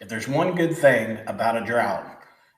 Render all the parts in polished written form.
If there's one good thing about a drought,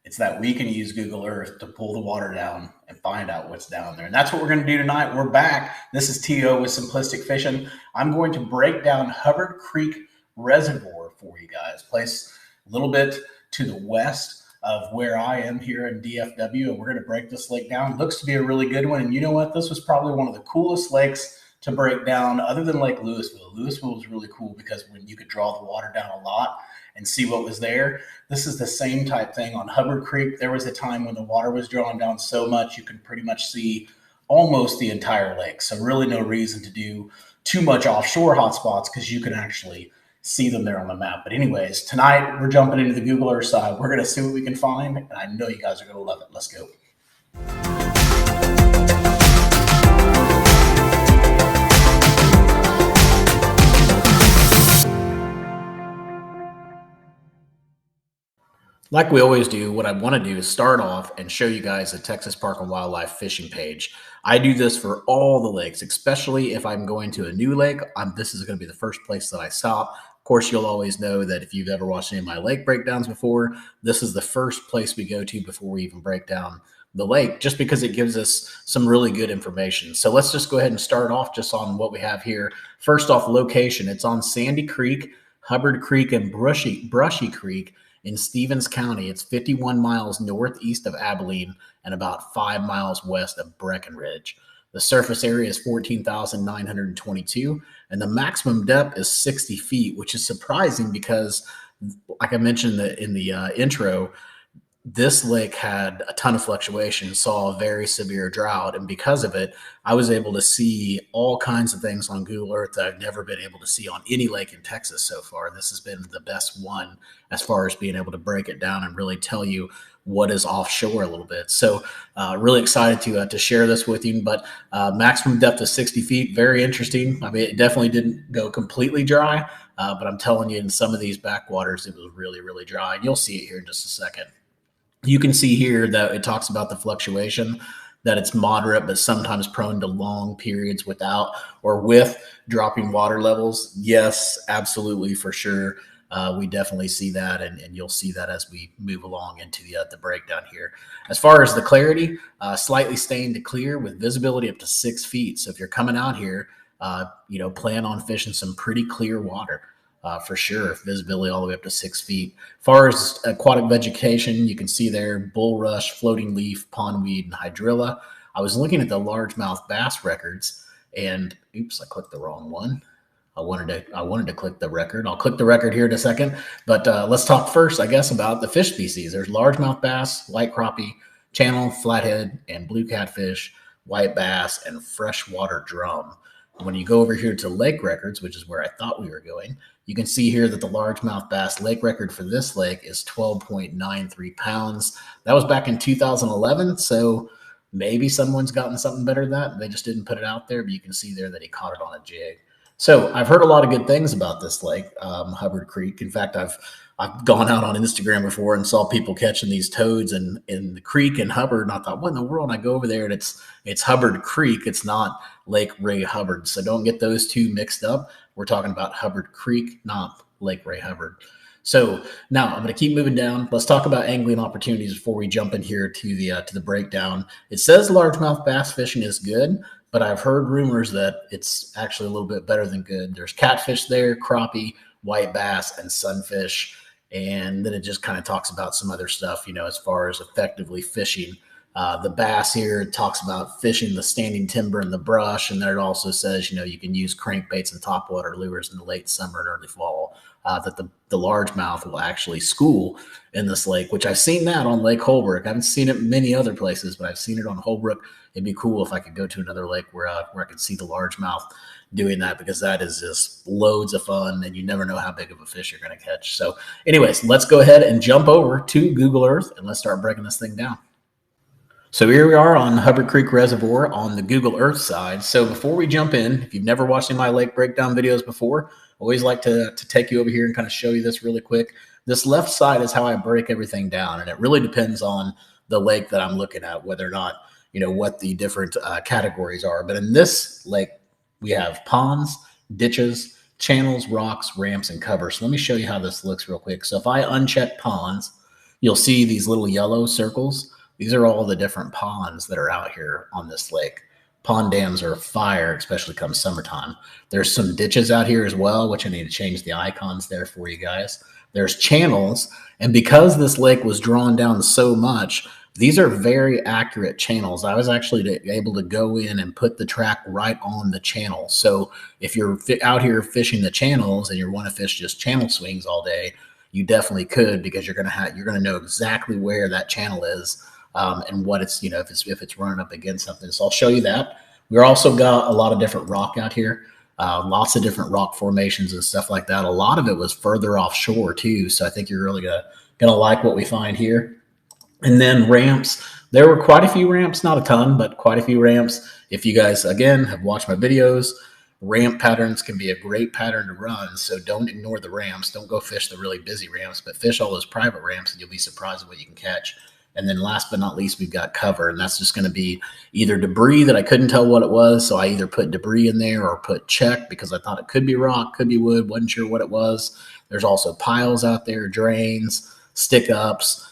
it's that we can use Google Earth to pull the water down and find out what's down there. And that's what we're going to do tonight. We're back. This is T.O. with Simplistic Fishing. I'm going to break down Hubbard Creek Reservoir for you guys. Place a little bit to the west of where I am here in DFW, and we're going to break this lake down. It looks to be a really good one. And you know what? This was probably one of the coolest lakes to break down other than Lake Louisville. Louisville was really cool because when you could draw the water down a lot and see what was there. This is the same type thing on Hubbard Creek. There was a time when the water was drawn down so much you could pretty much see almost the entire lake. So really no reason to do too much offshore hotspots because you can actually see them there on the map. But anyways, tonight we're jumping into the Google Earth side. We're going to see what we can find, and I know you guys are going to love it. Let's go. Like we always do, what I want to do is start off and show you guys the Texas Park and Wildlife fishing page. I do this for all the lakes, especially if I'm going to a new lake. This is going to be the first place that I stop. Of course, you'll always know that if you've ever watched any of my lake breakdowns before, this is the first place we go to before we even break down the lake, just because it gives us some really good information. So let's just go ahead and start off just on what we have here. First off, location. It's on Sandy Creek, Hubbard Creek, and Brushy Creek in Stevens County. It's 51 miles northeast of Abilene and about 5 miles west of Breckenridge. The surface area is 14,922, and the maximum depth is 60 feet, which is surprising because, like I mentioned in the intro, this lake had a ton of fluctuation, saw a very severe drought. And because of it, I was able to see all kinds of things on Google Earth that I've never been able to see on any lake in Texas so far. This has been the best one as far as being able to break it down and really tell you what is offshore a little bit. So really excited to share this with you. But maximum depth of 60 feet, very interesting. I mean, it definitely didn't go completely dry, but I'm telling you, in some of these backwaters, it was really, really dry. And you'll see it here in just a second. You can see here that it talks about the fluctuation, that it's moderate, but sometimes prone to long periods without or with dropping water levels. Yes, absolutely, for sure. We definitely see that, and you'll see that as we move along into the breakdown here. As far as the clarity, slightly stained to clear with visibility up to 6 feet. So if you're coming out here, plan on fishing some pretty clear water. For sure, visibility all the way up to 6 feet. As far as aquatic vegetation, you can see there bulrush, floating leaf, pondweed, and hydrilla. I was looking at the largemouth bass records, and oops, I clicked the wrong one. I wanted to click the record. I'll click the record here in a second, but let's talk first, I guess, about the fish species. There's largemouth bass, white crappie, channel, flathead, and blue catfish, white bass, and freshwater drum. When you go over here to lake records, which is where I thought we were going, you can see here that the largemouth bass lake record for this lake is 12.93 pounds. That was back in 2011, so maybe someone's gotten something better than that. They just didn't put it out there, but you can see there that he caught it on a jig. So I've heard a lot of good things about this lake, Hubbard Creek. In fact, I've gone out on Instagram before and saw people catching these toads in the creek in Hubbard. And I thought, what in the world? And I go over there and it's Hubbard Creek. It's not Lake Ray Hubbard. So don't get those two mixed up. We're talking about Hubbard Creek, not Lake Ray Hubbard. So now I'm going to keep moving down. Let's talk about angling opportunities before we jump in here to the breakdown. It says largemouth bass fishing is good, but I've heard rumors that it's actually a little bit better than good. There's catfish there, crappie, white bass, and sunfish. And then it just kind of talks about some other stuff, as far as effectively fishing. The bass here talks about fishing the standing timber and the brush. And then it also says, you can use crankbaits and topwater lures in the late summer and early fall. That the largemouth will actually school in this lake, which I've seen that on Lake Holbrook. I haven't seen it many other places, but I've seen it on Holbrook. It'd be cool if I could go to another lake where I could see the largemouth doing that, because that is just loads of fun, and you never know how big of a fish you're going to catch. So anyways, let's go ahead and jump over to Google Earth, and let's start breaking this thing down. So here we are on Hubbard Creek Reservoir on the Google Earth side. So before we jump in, if you've never watched any of my lake breakdown videos before, I always like to take you over here and kind of show you this really quick. This left side is how I break everything down, and it really depends on the lake that I'm looking at, whether or not, what the different categories are. But in this lake, we have ponds, ditches, channels, rocks, ramps, and cover. So let me show you how this looks real quick. So if I uncheck ponds, you'll see these little yellow circles. These are all the different ponds that are out here on this lake. Pond dams are fire, especially come summertime. There's some ditches out here as well, which I need to change the icons there for you guys. There's channels, and because this lake was drawn down so much, these are very accurate channels. I was actually able to go in and put the track right on the channel. So if you're out here fishing the channels and you want to fish just channel swings all day, you definitely could, because you're gonna know exactly where that channel is, and what it's, if it's running up against something. So I'll show you that. We're also got a lot of different rock out here. Lots of different rock formations and stuff like that. A lot of it was further offshore too. So I think you're really gonna like what we find here. And then ramps. There were quite a few ramps, not a ton, but quite a few ramps. If you guys, again, have watched my videos, ramp patterns can be a great pattern to run. So don't ignore the ramps. Don't go fish the really busy ramps, but fish all those private ramps and you'll be surprised at what you can catch. And then last but not least, we've got cover, and that's just going to be either debris that I couldn't tell what it was. So I either put debris in there or put check, because I thought it could be rock, could be wood, wasn't sure what it was. There's also piles out there, drains, stick ups,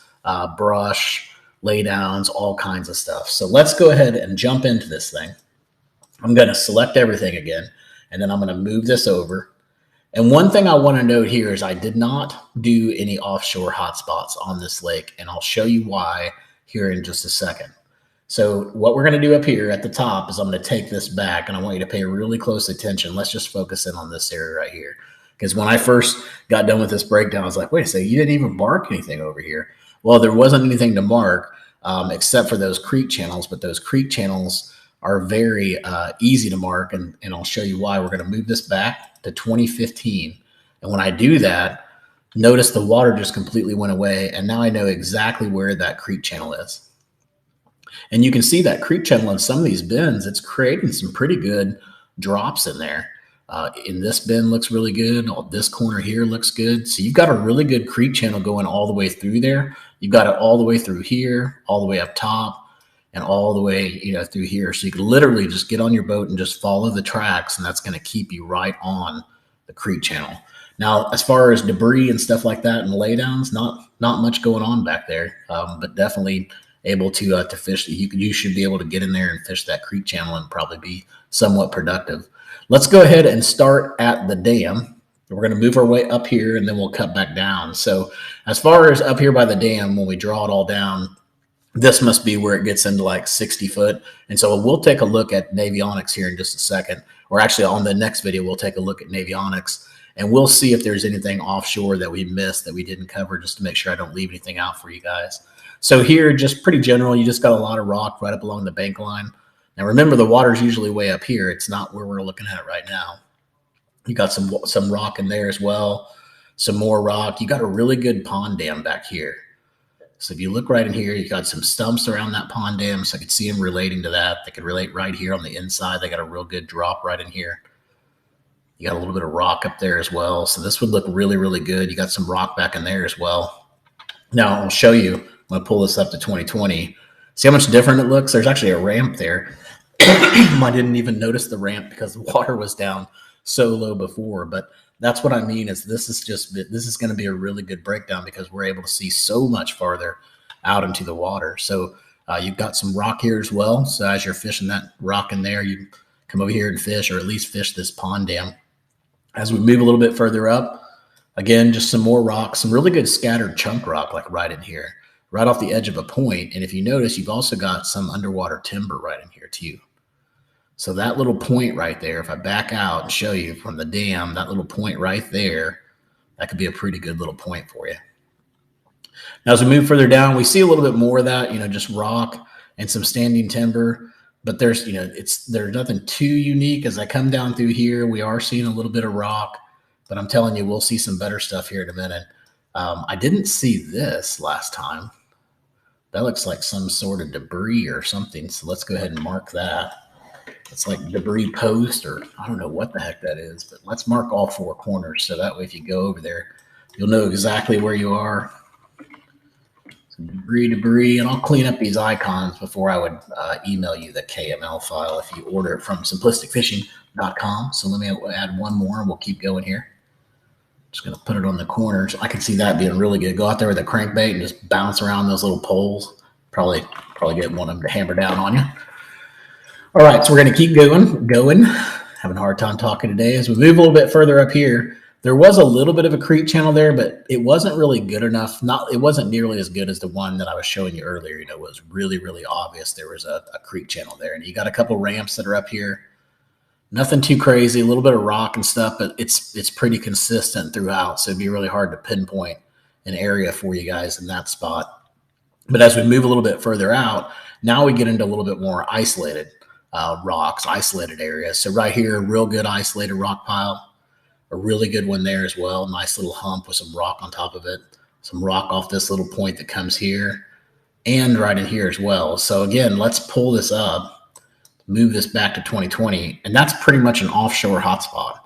brush, lay downs, all kinds of stuff. So let's go ahead and jump into this thing. I'm going to select everything again, and then I'm going to move this over. And one thing I want to note here is I did not do any offshore hotspots on this lake, and I'll show you why here in just a second. So what we're going to do up here at the top is I'm going to take this back, and I want you to pay really close attention. Let's just focus in on this area right here. Because when I first got done with this breakdown, I was like, wait a second, you didn't even mark anything over here. Well, there wasn't anything to mark except for those creek channels, but those creek channels are very easy to mark, and I'll show you why. We're going to move this back to 2015. And when I do that, notice the water just completely went away, and now I know exactly where that creek channel is. And you can see that creek channel in some of these bends, it's creating some pretty good drops in there. In this bend looks really good. This corner here looks good. So you've got a really good creek channel going all the way through there. You've got it all the way through here, all the way up top, and all the way, through here. So you can literally just get on your boat and just follow the tracks, and that's going to keep you right on the creek channel. Now, as far as debris and stuff like that and laydowns, not much going on back there, but definitely able to fish. You should be able to get in there and fish that creek channel and probably be somewhat productive. Let's go ahead and start at the dam. We're going to move our way up here, and then we'll cut back down. So as far as up here by the dam, when we draw it all down, this must be where it gets into like 60 foot. And so we'll take a look at Navionics here in just a second, or actually on the next video, we'll take a look at Navionics, and we'll see if there's anything offshore that we missed that we didn't cover, just to make sure I don't leave anything out for you guys. So here, just pretty general, you just got a lot of rock right up along the bank line. Now remember, the water's usually way up here. It's not where we're looking at right now. You got some rock in there as well, some more rock. You got a really good pond dam back here. So if you look right in here, you got some stumps around that pond dam, so I could see them relating to that. They could relate right here on the inside. They got a real good drop right in here. You got a little bit of rock up there as well. So this would look really, really good. You got some rock back in there as well. Now I'll show you, I'm going to pull this up to 2020. See how much different it looks? There's actually a ramp there. I didn't even notice the ramp because the water was down so low before, but that's what I mean is this is going to be a really good breakdown because we're able to see so much farther out into the water. So you've got some rock here as well. So as you're fishing that rock in there, you come over here and fish, or at least fish this pond dam. As we move a little bit further up, again, just some more rock, some really good scattered chunk rock, like right in here, right off the edge of a point. And if you notice, you've also got some underwater timber right in here too. So that little point right there, if I back out and show you from the dam, that little point right there, that could be a pretty good little point for you. Now, as we move further down, we see a little bit more of that, just rock and some standing timber. But there's, there's nothing too unique. As I come down through here, we are seeing a little bit of rock, but I'm telling you, we'll see some better stuff here in a minute. I didn't see this last time. That looks like some sort of debris or something. So let's go ahead and mark that. It's like debris post, or I don't know what the heck that is, but let's mark all four corners. So that way, if you go over there, you'll know exactly where you are. Debris, and I'll clean up these icons before I would email you the KML file if you order it from simplisticfishing.com. So let me add one more and we'll keep going here. Just going to put it on the corners. I can see that being really good. Go out there with a crankbait and just bounce around those little poles. Probably get one of them to hammer down on you. All right, so we're going to keep going. Having a hard time talking today. As we move a little bit further up here, there was a little bit of a creek channel there, but it wasn't really good enough. It wasn't nearly as good as the one that I was showing you earlier. You know, it was really, really obvious there was a creek channel there. And you got a couple ramps that are up here. Nothing too crazy, a little bit of rock and stuff, but it's pretty consistent throughout. So it'd be really hard to pinpoint an area for you guys in that spot. But as we move a little bit further out, now we get into a little bit more isolated rocks, isolated areas. So right here, real good isolated rock pile. A really good one there as well. Nice little hump with some rock on top of it. Some rock off this little point that comes here and right in here as well. So again, let's pull this up, move this back to 2020, and that's pretty much an offshore hotspot.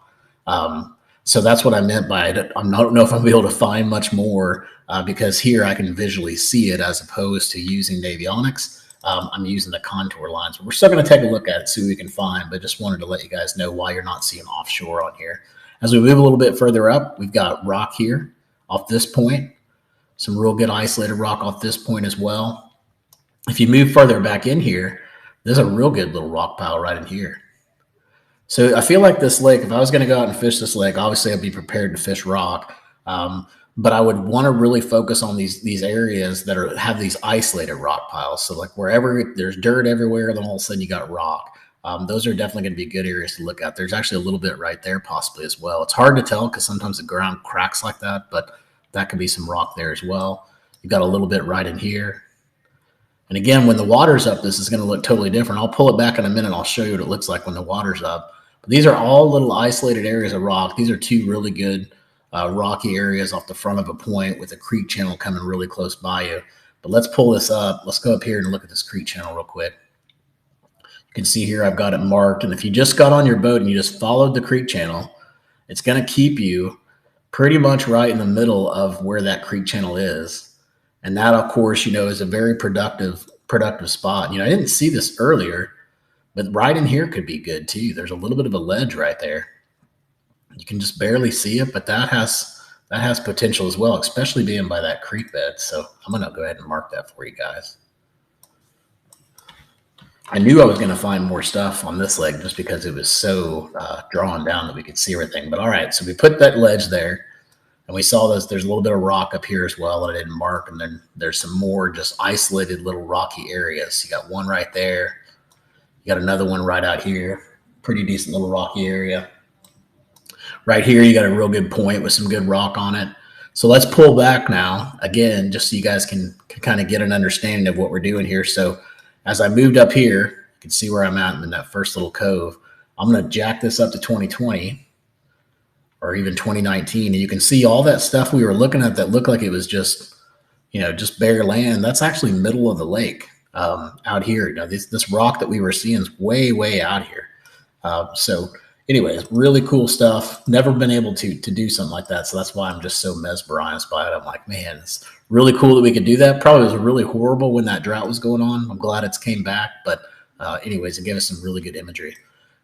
So that's what I meant by it. I don't know if I'll be able to find much more because here I can visually see it as opposed to using Navionics. I'm using the contour lines. But we're still going to take a look at it, see what we can find, but just wanted to let you guys know why you're not seeing offshore on here. As we move a little bit further up, we've got rock here off this point. Some real good isolated rock off this point as well. If you move further back in here, there's a real good little rock pile right in here. So I feel like this lake, if I was going to go out and fish this lake, obviously I'd be prepared to fish rock. But I would want to really focus on these areas that have these isolated rock piles. So like wherever there's dirt everywhere, then all of a sudden you got rock. Those are definitely going to be good areas to look at. There's actually a little bit right there possibly as well. It's hard to tell because sometimes the ground cracks like that, but that could be some rock there as well. You got a little bit right in here. And again, when the water's up, this is going to look totally different. I'll pull it back in a minute. I'll show you what it looks like when the water's up. But these are all little isolated areas of rock. These are two really good rocky areas off the front of a point with a creek channel coming really close by you. But let's pull this up. Let's go up here and look at this creek channel real quick. You can see here I've got it marked. And if you just got on your boat and you just followed the creek channel, it's going to keep you pretty much right in the middle of where that creek channel is. And that, of course, you know, is a very productive spot. You know, I didn't see this earlier, but right in here could be good too. There's a little bit of a ledge right there. You can just barely see it, but that has potential as well, especially being by that creek bed. So I'm going to go ahead and mark that for you guys. I knew I was going to find more stuff on this leg just because it was so drawn down that we could see everything. But all right, so we put that ledge there, and we saw there's a little bit of rock up here as well that I didn't mark, and then there's some more just isolated little rocky areas. You got one right there. You got another one right out here. Pretty decent little rocky area. Right here, you got a real good point with some good rock on it. So let's pull back now, again, just so you guys can kind of get an understanding of what we're doing here. So as I moved up here, you can see where I'm at in that first little cove. I'm going to jack this up to 2020 or even 2019. And you can see all that stuff we were looking at that looked like it was just, you know, just bare land. That's actually middle of the lake out here. You know, this rock that we were seeing is way, way out here. So anyways, really cool stuff. Never been able to do something like that. So that's why I'm just so mesmerized by it. I'm like, man, it's really cool that we could do that. Probably was really horrible when that drought was going on. I'm glad it's came back. But anyways, it gave us some really good imagery.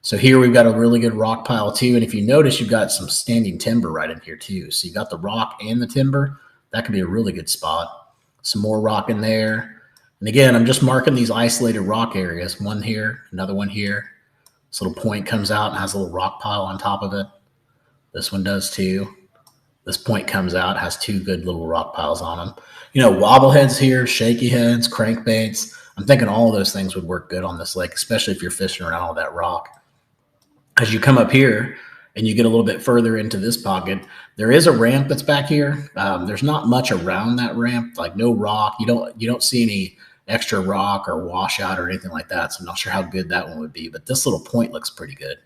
So here we've got a really good rock pile too. And if you notice, you've got some standing timber right in here too. So you got the rock and the timber. That could be a really good spot. Some more rock in there. And again, I'm just marking these isolated rock areas. One here, another one here. This little point comes out and has a little rock pile on top of it. This one does too. This point comes out, has two good little rock piles on them. You know, wobbleheads here, shaky heads, crankbaits. I'm thinking all of those things would work good on this lake, especially if you're fishing around all that rock. As you come up here and you get a little bit further into this pocket, there is a ramp that's back here. There's not much around that ramp, like no rock. You don't see any extra rock or washout or anything like that. So I'm not sure how good that one would be, but this little point looks pretty good.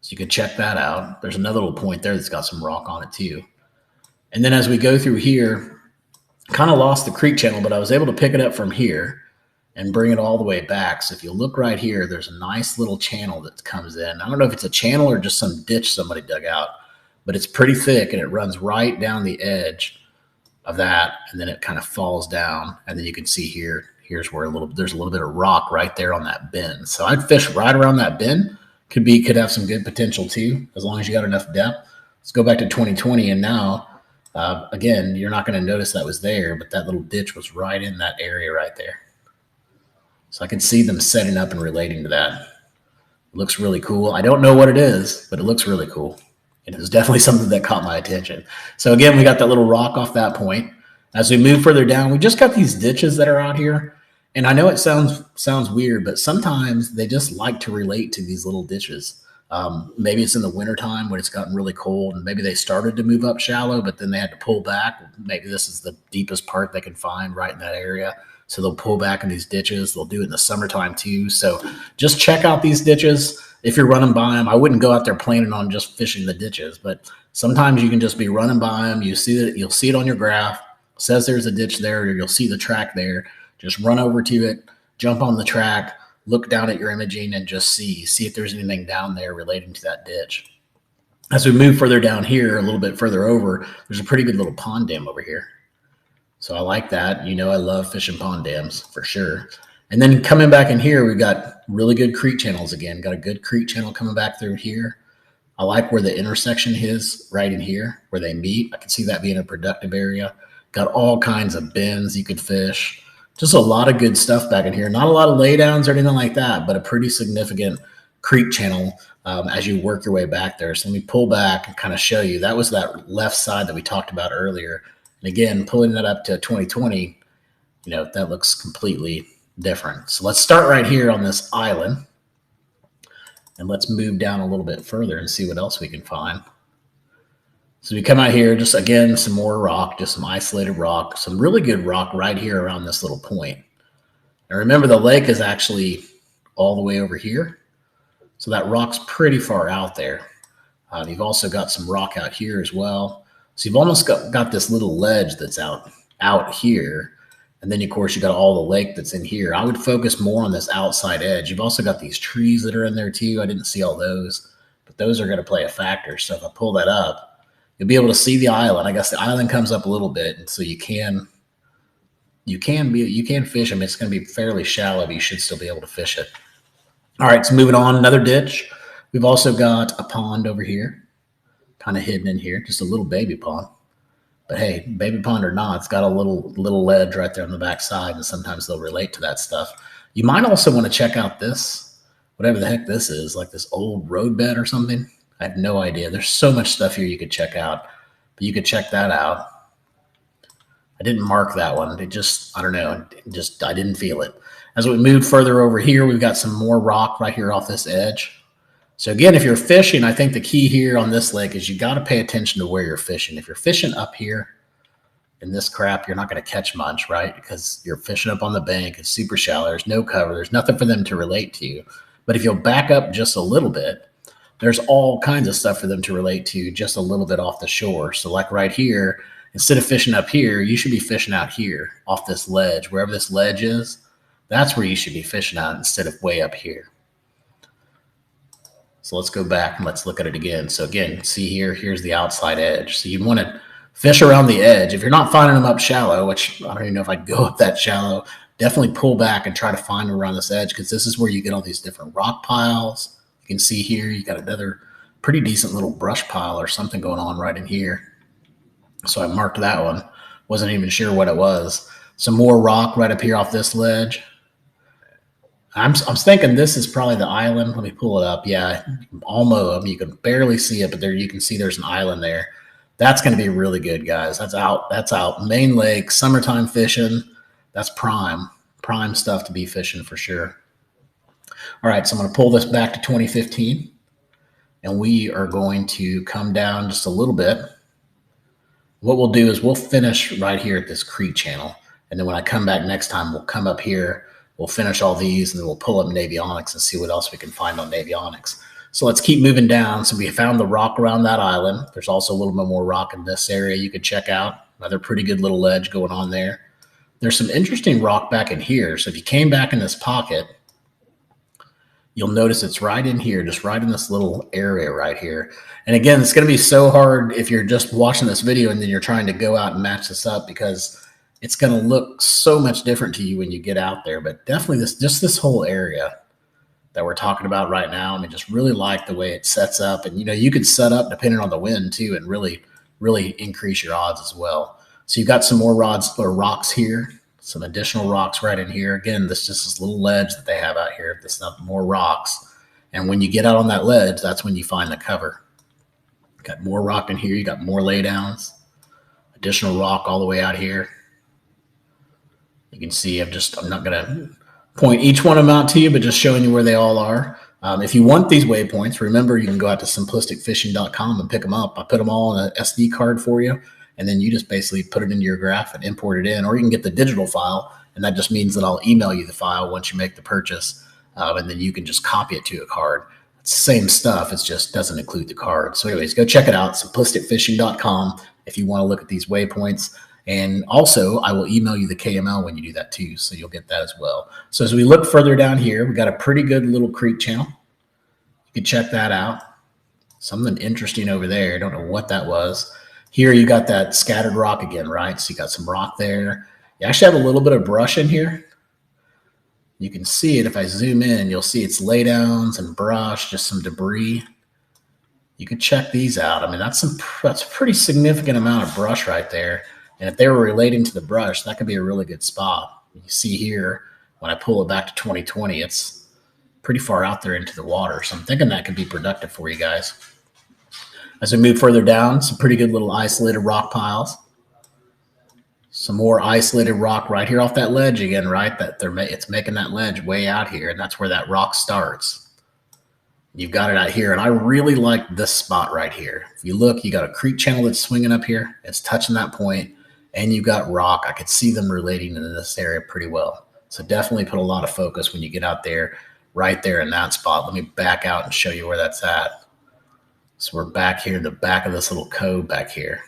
So you can check that out. There's another little point there that's got some rock on it too. And then as we go through here, kind of lost the creek channel, but I was able to pick it up from here and bring it all the way back. So if you look right here, there's a nice little channel that comes in. I don't know if it's a channel or just some ditch somebody dug out, but it's pretty thick and it runs right down the edge of that, and then it kind of falls down, and then you can see here's where there's a little bit of rock right there on that bend. So I'd fish right around that bend. Could have some good potential too, as long as you got enough depth. Let's go back to 2020, and now again, you're not going to notice that was there, but that little ditch was right in that area right there. So I can see them setting up and relating to that. It looks really cool. I don't know what it is, but it looks really cool. It was definitely something that caught my attention. So again, we got that little rock off that point. As we move further down, we just got these ditches that are out here. And I know it sounds weird, but sometimes they just like to relate to these little ditches. Maybe it's in the wintertime when it's gotten really cold, and maybe they started to move up shallow, but then they had to pull back. Maybe this is the deepest part they can find right in that area. So they'll pull back in these ditches. They'll do it in the summertime too. So just check out these ditches. If you're running by them, I wouldn't go out there planning on just fishing the ditches, but sometimes you can just be running by them. You'll see it on your graph. It says there's a ditch there, or you'll see the track there. Just run over to it, jump on the track, look down at your imaging, and just see if there's anything down there relating to that ditch. As we move further down here, a little bit further over, there's a pretty good little pond dam over here. So I like that. You know, I love fishing pond dams for sure. And then coming back in here, we've got really good creek channels again. Got a good creek channel coming back through here. I like where the intersection is right in here, where they meet. I can see that being a productive area. Got all kinds of bends you could fish. Just a lot of good stuff back in here. Not a lot of laydowns or anything like that, but a pretty significant creek channel as you work your way back there. So let me pull back and kind of show you. That was that left side that we talked about earlier. And again, pulling that up to 2020, you know, that looks completely different. So let's start right here on this island, and let's move down a little bit further and see what else we can find. So we come out here, just again, some more rock, just some isolated rock, some really good rock right here around this little point. And remember, the lake is actually all the way over here. So that rock's pretty far out there. You've also got some rock out here as well. So you've almost got this little ledge that's out here. And then, of course, you got all the lake that's in here. I would focus more on this outside edge. You've also got these trees that are in there too. I didn't see all those, but those are going to play a factor. So if I pull that up, you'll be able to see the island. I guess the island comes up a little bit, and so you can fish them. It's going to be fairly shallow, but you should still be able to fish it. All right, so moving on, another ditch. We've also got a pond over here, kind of hidden in here, just a little baby pond. But hey, baby pond or not, it's got a little ledge right there on the back side, and sometimes they'll relate to that stuff. You might also want to check out this, whatever the heck this is, like this old roadbed or something. I have no idea. There's so much stuff here you could check out, but you could check that out. I didn't mark that one. It just, I don't know, I didn't feel it. As we move further over here, we've got some more rock right here off this edge. So again, if you're fishing, I think the key here on this lake is you got to pay attention to where you're fishing. If you're fishing up here in this crap, you're not going to catch much, right? Because you're fishing up on the bank. It's super shallow. There's no cover. There's nothing for them to relate to you. But if you'll back up just a little bit, there's all kinds of stuff for them to relate to just a little bit off the shore. So like right here, instead of fishing up here, you should be fishing out here off this ledge. Wherever this ledge is, that's where you should be fishing out instead of way up here. So let's go back and let's look at it again. So again, see here, here's the outside edge. So you'd want to fish around the edge. If you're not finding them up shallow, which I don't even know if I'd go up that shallow, definitely pull back and try to find them around this edge, because this is where you get all these different rock piles. You can see here, you got another pretty decent little brush pile or something going on right in here. So I marked that one. Wasn't even sure what it was. Some more rock right up here off this ledge. I'm thinking this is probably the island. Let me pull it up. Yeah, almost. You can barely see it, but there you can see there's an island there. That's going to be really good, guys. That's out. Main lake, summertime fishing. That's prime stuff to be fishing for sure. All right, so I'm going to pull this back to 2015, and we are going to come down just a little bit. What we'll do is we'll finish right here at this creek channel, and then when I come back next time, we'll come up here. We'll finish all these, and then we'll pull up Navionics and see what else we can find on Navionics. So let's keep moving down. So we found the rock around that island. There's also a little bit more rock in this area you could check out. Another pretty good little ledge going on there. There's some interesting rock back in here. So if you came back in this pocket, you'll notice it's right in here, just right in this little area right here. And again, it's going to be so hard if you're just watching this video and then you're trying to go out and match this up, because it's going to look so much different to you when you get out there. But definitely this whole area that we're talking about right now, I mean, just really like the way it sets up. And, you could set up depending on the wind too, and really, really increase your odds as well. So you've got some more rods or rocks here, some additional rocks right in here. Again, this just this little ledge that they have out here. This stuff, more rocks. And when you get out on that ledge, that's when you find the cover. Got more rock in here. You got more laydowns, additional rock all the way out here. You can see I'm not going to point each one of them out to you, but just showing you where they all are. If you want these waypoints, remember you can go out to simplisticfishing.com and pick them up. I put them all in an SD card for you, and then you just basically put it into your graph and import it in, or you can get the digital file, and that just means that I'll email you the file once you make the purchase, and then you can just copy it to a card. It's the same stuff, it just doesn't include the card. So anyways, go check it out, simplisticfishing.com, if you want to look at these waypoints. And also, I will email you the KML when you do that too, so you'll get that as well. So as we look further down here, we got a pretty good little creek channel. You can check that out. Something interesting over there. I don't know what that was. Here you got that scattered rock again, right? So you got some rock there. You actually have a little bit of brush in here. You can see it if I zoom in. You'll see it's laydowns and brush, just some debris. You can check these out. I mean, that's a pretty significant amount of brush right there. And if they were relating to the brush, that could be a really good spot. You see here, when I pull it back to 2020, it's pretty far out there into the water. So I'm thinking that could be productive for you guys. As we move further down, some pretty good little isolated rock piles. Some more isolated rock right here off that ledge again, right? It's making that ledge way out here, and that's where that rock starts. You've got it out here, and I really like this spot right here. If you look, you got a creek channel that's swinging up here. It's touching that point. And you got rock. I could see them relating to this area pretty well. So definitely put a lot of focus when you get out there, right there in that spot. Let me back out and show you where that's at. So we're back here in the back of this little cove back here.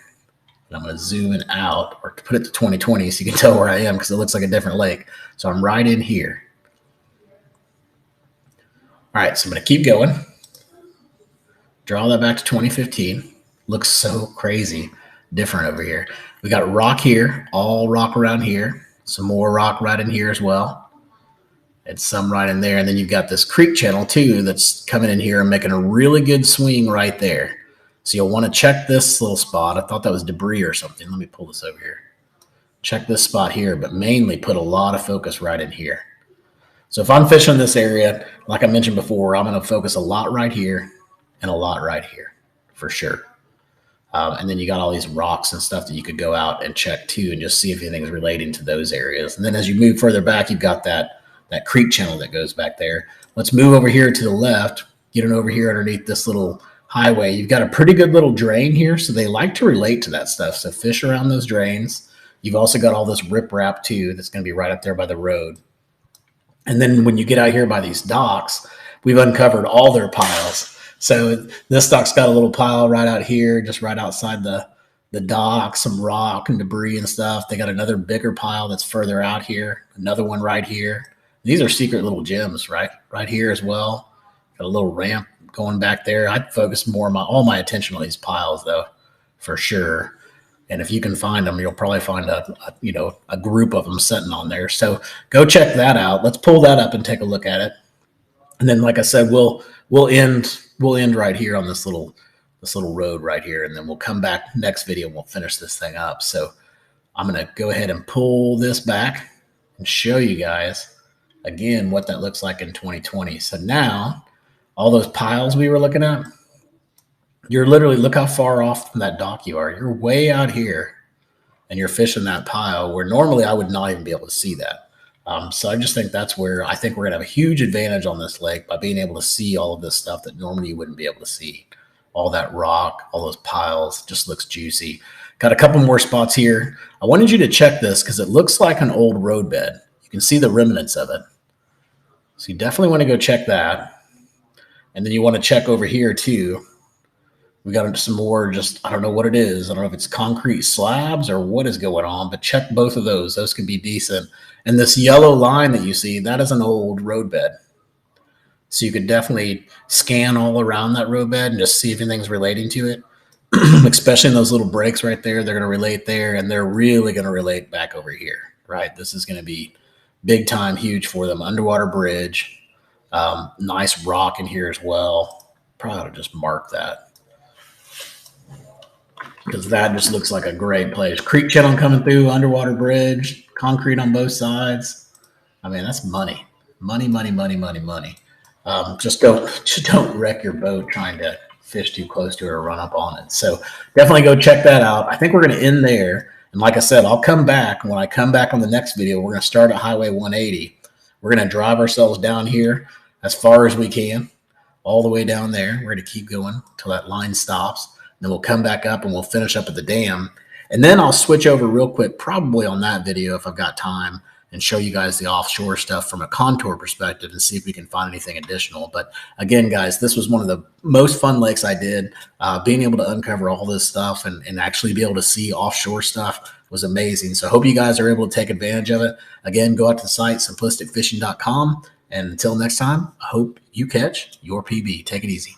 And I'm going to zoom in out, or put it to 2020 so you can tell where I am, because it looks like a different lake. So I'm right in here. All right, so I'm going to keep going. Draw that back to 2015. Looks so crazy different over here. We got rock here, all rock around here, some more rock right in here as well, and some right in there. And then you've got this creek channel too that's coming in here and making a really good swing right there. So you'll want to check this little spot. I thought that was debris or something. Let me pull this over here. Check this spot here, but mainly put a lot of focus right in here. So if I'm fishing this area, like I mentioned before, I'm going to focus a lot right here and a lot right here for sure. And then you got all these rocks and stuff that you could go out and check too, and just see if anything's relating to those areas. And then as you move further back, you've got that creek channel that goes back there. Let's move over here to the left, get it over here underneath this little highway. You've got a pretty good little drain here, so they like to relate to that stuff. So fish around those drains. You've also got all this riprap too that's going to be right up there by the road. And then when you get out here by these docks, we've uncovered all their piles. So this dock's got a little pile right out here, just right outside the dock, some rock and debris and stuff. They got another bigger pile that's further out here, another one right here. These are secret little gems, right here as well. Got a little ramp going back there. I'd focus more of all my attention on these piles though, for sure. And if you can find them, you'll probably find a group of them sitting on there. So go check that out. Let's pull that up and take a look at it. And then, like I said, we'll end right here on this little road right here, and then we'll come back next video and we'll finish this thing up. So I'm going to go ahead and pull this back and show you guys again what that looks like in 2020. So now all those piles we were looking at, you're literally, look how far off from that dock you are. You're way out here and you're fishing that pile where normally I would not even be able to see that. So I just think that's where I think we're going to have a huge advantage on this lake by being able to see all of this stuff that normally you wouldn't be able to see. All that rock, all those piles, just looks juicy. Got a couple more spots here. I wanted you to check this because it looks like an old roadbed. You can see the remnants of it. So you definitely want to go check that. And then you want to check over here too. We got some more, just, I don't know what it is. I don't know if it's concrete slabs or what is going on, but check both of those. Those could be decent. And this yellow line that you see, that is an old roadbed. So you could definitely scan all around that roadbed and just see if anything's relating to it. Especially in those little breaks right there, they're going to relate there, and they're really going to relate back over here, right? This is going to be big time, huge for them. Underwater bridge, nice rock in here as well. Probably ought to just mark that because that just looks like a great place. Creek channel coming through, underwater bridge, concrete on both sides. I mean, that's money, money, money, money, money, money. Just don't wreck your boat trying to fish too close to it or run up on it. So definitely go check that out. I think we're going to end there. And like I said, I'll come back. When I come back on the next video, we're going to start at Highway 180. We're going to drive ourselves down here as far as we can, all the way down there. We're going to keep going until that line stops. Then we'll come back up and we'll finish up at the dam. And then I'll switch over real quick, probably on that video if I've got time, and show you guys the offshore stuff from a contour perspective and see if we can find anything additional. But again, guys, this was one of the most fun lakes I did. Being able to uncover all this stuff and actually be able to see offshore stuff was amazing. So I hope you guys are able to take advantage of it. Again, go out to the site, simplisticfishing.com. And until next time, I hope you catch your PB. Take it easy.